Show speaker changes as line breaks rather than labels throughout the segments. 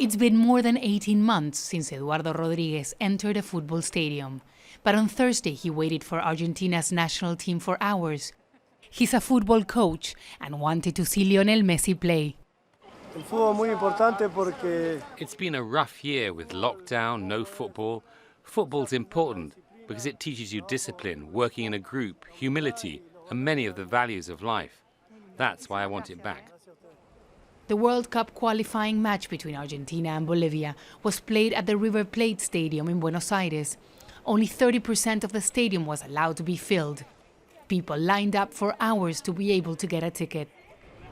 It's been more than 18 months since Eduardo Rodriguez entered a football stadium. But on Thursday, he waited for Argentina's national team for hours. He's a football coach and wanted to see Lionel Messi play.
It's been a rough year with lockdown, no football. Football's important because it teaches you discipline, working in a group, humility, and many of the values of life. That's why I want it back.
The World Cup qualifying match between Argentina and Bolivia was played at the River Plate Stadium in Buenos Aires. Only 30% of the stadium was allowed to be filled. People lined up for hours to be able to get a ticket.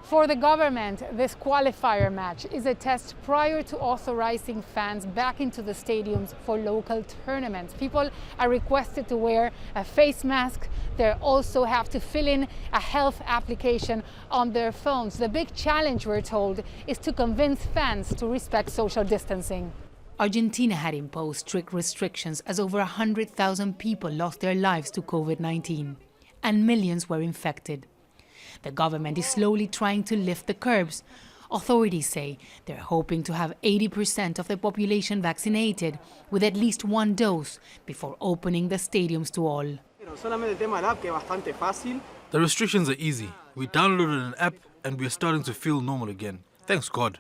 For the government, this qualifier match is a test prior to authorizing fans back into the stadiums for local tournaments. People are requested to wear a face mask. They also have to fill in a health application on their phones. The big challenge, we're told, is to convince fans to respect social distancing. Argentina had imposed strict restrictions as over 100,000 people lost their lives to COVID-19, and millions were infected. The government is slowly trying to lift the curbs. Authorities say they're hoping to have 80% of the population vaccinated with at least one dose before opening the stadiums to all.
The restrictions are easy. We downloaded an app and we're starting to feel normal again. Thanks God.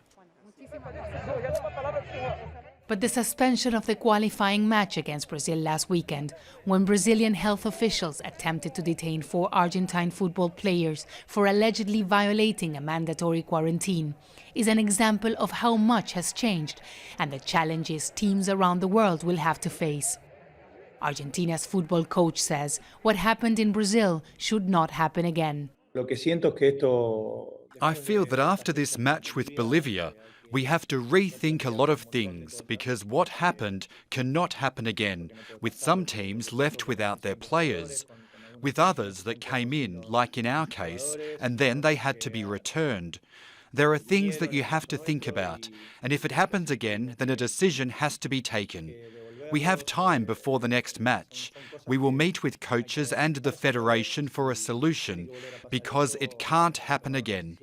But the suspension of the qualifying match against Brazil last weekend, when Brazilian health officials attempted to detain 4 Argentine football players for allegedly violating a mandatory quarantine, is an example of how much has changed and the challenges teams around the world will have to face. Argentina's football coach says what happened in Brazil should not happen again.
I feel that after this match with Bolivia, we have to rethink a lot of things because what happened cannot happen again, with some teams left without their players, with others that came in, like in our case, and then they had to be returned. There are things that you have to think about, and if it happens again, then a decision has to be taken. We have time before the next match. We will meet with coaches and the federation for a solution because it can't happen again.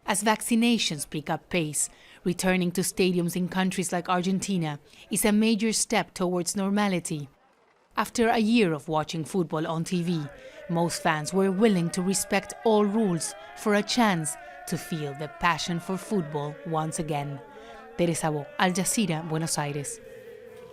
As vaccinations pick up pace, returning to stadiums in countries like Argentina is a major step towards normality. After a year of watching football on TV, most fans were willing to respect all rules for a chance to feel the passion for football once again. Teresa, Al Jazeera, Buenos Aires.